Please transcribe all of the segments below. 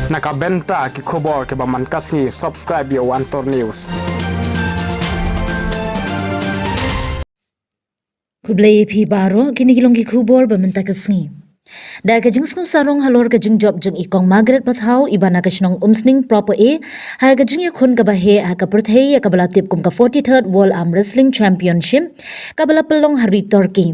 Nakabenta ki khobor ke baman kasngi subscribe yo Antor News. Kublai phi baro kini kilong ki khubor bamenta kasngi. Da ka jing snu sarong halor ka jing job jing ikong Margaret Pathau ibana ka shnong umsning proper a ha ka jing khun ka bahe ha ka perthei ka bala tip kum ka 43rd World Arm Wrestling Championship ka bala pelong hari Turkey.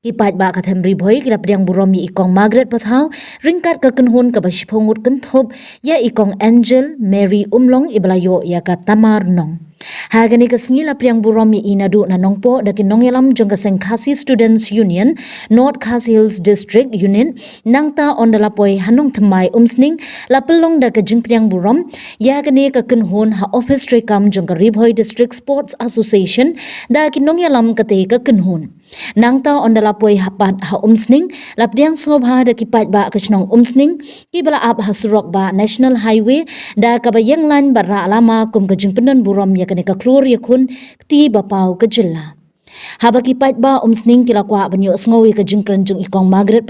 Ki pat ba ka them ri bhoi ki lapdiang burom yi ikong Margaret Pathau ringkat ka kunhun ka bashphongut kunthop ya ikong Angel Mary Umlong ibala yo ya ka Tamar Nong. Hagani ka sngi lapdiang burom yi inadu na nongpo da ki nongyalam jong ka Sengkhasi Students Union North Khasi Hills District Union nangta ondalapoi hanong thmai umsning lapelong da ka jingpriang burom ya gani ka kunhun ha office trekam jong ka Ribhoi District Sports Association da ki nongyalam ka te ka kunhun nangta ondalapoi hapat ha umsning lapdiang sngob ha da ki pat ba ka chnong umsning ki bala ap ha surok ba National Highway da ka bayang lan barra alama kum ka jingpenan burom ya kani ka klur ya khun ti bapau ka jilla haba ki pat ba umsning kila kwa banyo sngowi ka jingkran jing ikong Margaret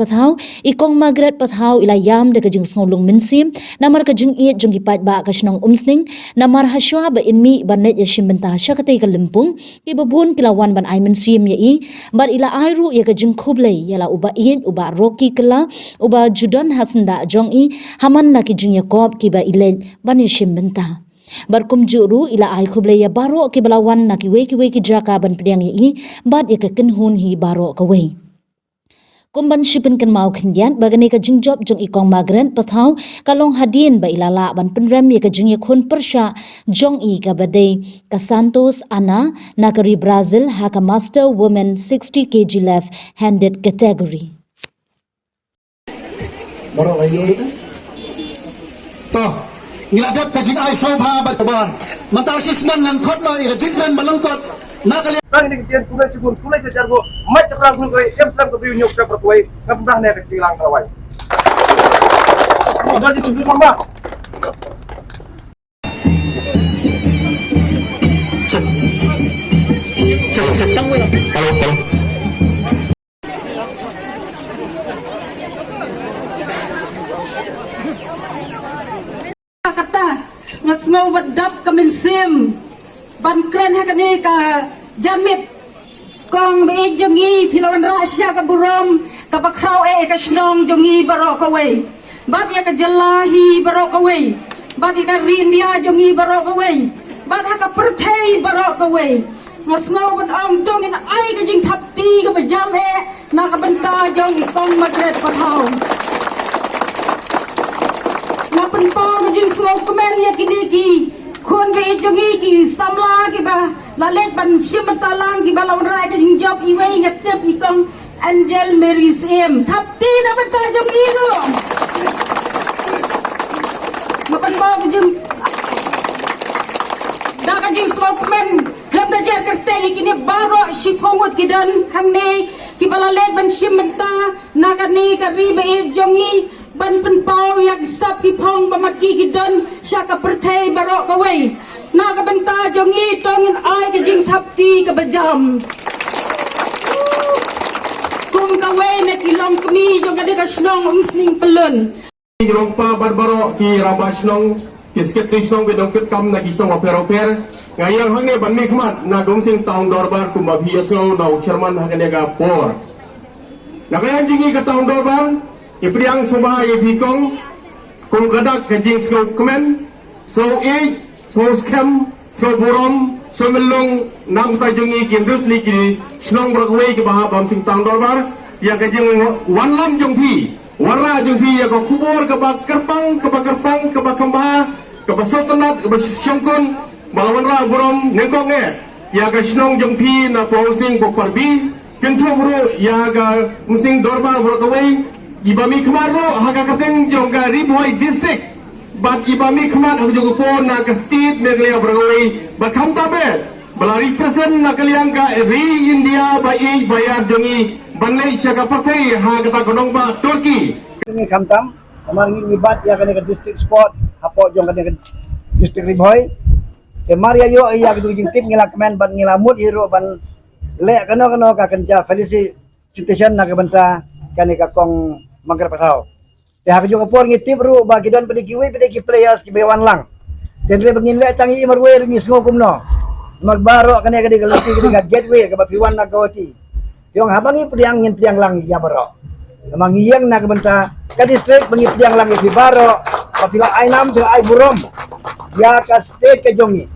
Pathau ila yam de ka jing sngolung minsim namar ka jing i jing ki pat ba ka shnong umsning namar haswa ba inmi banet ya shimbenta shakate ka limpung ki babun kila wan ban ai minsim ya i bar ila airu ya ka jing khublei yala uba ien uba roki kala uba judan hasanda jong i haman na ki jing ya kop ki ba ile ban shimbenta Barkum juru ila ai khuble ya baro ke balawan na ki we ki jaka ban pdiang yi bad ya ka kinhun hi baro ka we kumban shipin kan mau khindian bagani ka jingjob jong ikong Margaret Pathau kalong hadin ba ilala ban penrem ya ka jing ya khun persha jong i ka bade ka Santos Ana nakari Brazil ha ka Master Women 60 kg left handed category Baro layo kan to ngiladap ka jing ay sobha ba taban matasisman nan khot ma ira jingran malangkot nakali Rang ini kian kulai cikun kulai sejar go macam rang kulai em seram ke biu nyok ke pertuai ngap dah ne ke silang kawai. Udah di tujuh mama. cek tang we kalau kata ngasngaw wadap kaminsim ban kren hakani ka jamit kong beig jongi pilawan rasya ka burom ka bakraw ka snong jongi barok away bat ya ka jalahi barok away bat ya ka rindia jongi barok away bat ka perthei barok away ngasngaw wad ang dongin ai ka jing thapti ka bajam na ka banta jongi kong Margaret Pathau Napan pa majing slow komen ya kiniki khun be jongi ki samla ki ba lalet ban shimatalang ki ba lawan rai ka jing job iwe ngat tep ikong Angel Mary Sim thapti na bata jongi no napan pa majing da ka jing slow komen klub da jar kerteli kini baro shipongot kidan hangne ki ba lalet ban shimata nakani ka ribe jongi ban penpau yak sap ki phong bamaki gidan syaka perthei barok kawai na ka benta jongi tongin ai ka jing thapti ka bajam kum kawai na kilong kami jong ada ka snong umsning pelun Lompa barbaro ki rabasnong ki sketrisnong bedong ketkam na kisnong oper ngayang hangne ban mekmat na domsing taung dorbar kumba biasno na chairman hakane ga por na kaya jingi ka taung dorbar Ipriang subah ye bikong kung gadak kajing so kemen so so scam so burom so melong nam tajungi kindut liki snong berkawai ke bahab bamsing tang dorbar yang kajing wanlam jongpi warna jongpi ya ko kubur ke bak kerpang ke bak kamba ke basotanat ke basyongkun balawan ra burom nengkong ya ka snong jongpi na ponsing pokparbi kentro bro ya ga musing dorbar berkawai Ibami kemaro haga kateng jongga Ribhoi District bat ibami kemat hujugo pon na ka state meglia bergawai bakam tabe bala represent na kaliang ka ri India bai bayar jongi banlei syaka partai haga ta gonong ba Turkey Ini kamtam amar ngi bat ya kene ka district sport apo jong kene ka district Ribhoi maria yo ya gitu jing tim ngila kemen ban ngilamut hero ban le kano ka kenja felicitation na ka banta kene ka kong Margaret Pathau Ya ka juga por ngitip ru ba kidon pedi kiwi pedi ki players ki bewan lang. Tendre bangin le tangi marwe ri sngo kumno. Magbaro kane ka diga lati ka gateway ka ba piwan na gawati. Yung habangi pediang ngin pediang lang ya baro. Namang iyang na kabanta ka district bangi pediang lang ki baro. Kapila ay nam sa ay burom. Ya ka state ka jongi.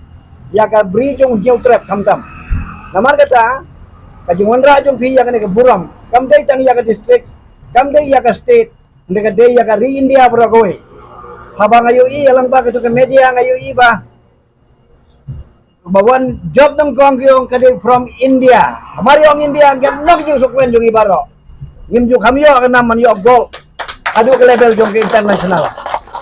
Ya ka bridge yung jiw trap kamtam. Namar kata kajing wanra jong pi ya kane ka burom. Kamday tangi ya ka district. Kamday ya ka state. Hindi ka day ya ka ri India bro kowe. Habang ngayon alang ba kito ka media ngayon ba? Bawan job ng kong yung kadi from India. Amari yung India ang ganag yung sukwen yung ibaro. Ngim yung kami yung naman yung gold. Ado ka level yung international.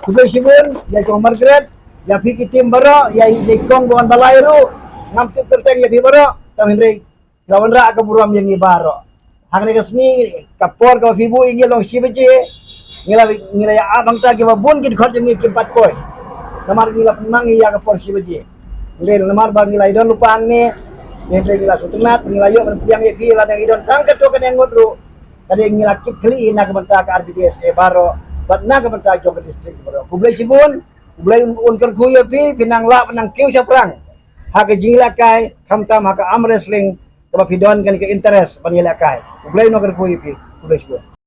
Kubay sibun, ya kong Margaret, ya piki tim baro, ya hindi kong buwan balayro, ngamtit terteng ya baro, tam hindi lawan ra ka buram yung ibaro. Hang ni kasni kapor ka fibu ingi long sibeje. Ngila ya abang ta kiba bun kid khot yung ikimpat koy. Namar ngila pemang iya kapor sibeje. Ngila namar bang ngila idon lupang ni, ngila sutunat, ngila yo menpiang ya gila yang idon tangkat to kan yang ngudru. Kadi ngila kit kli na kabanta ka RBDS baro. Bat na kabanta jong district baro. Kublay sibun, kublay unker kuyo pi pinangla penang kiu sa perang. Haka jingla kai, kamtam haka arm wrestling, kaba pidon kan ka interest panila kai. Kublay no ker kuyo pi, kublay sibun.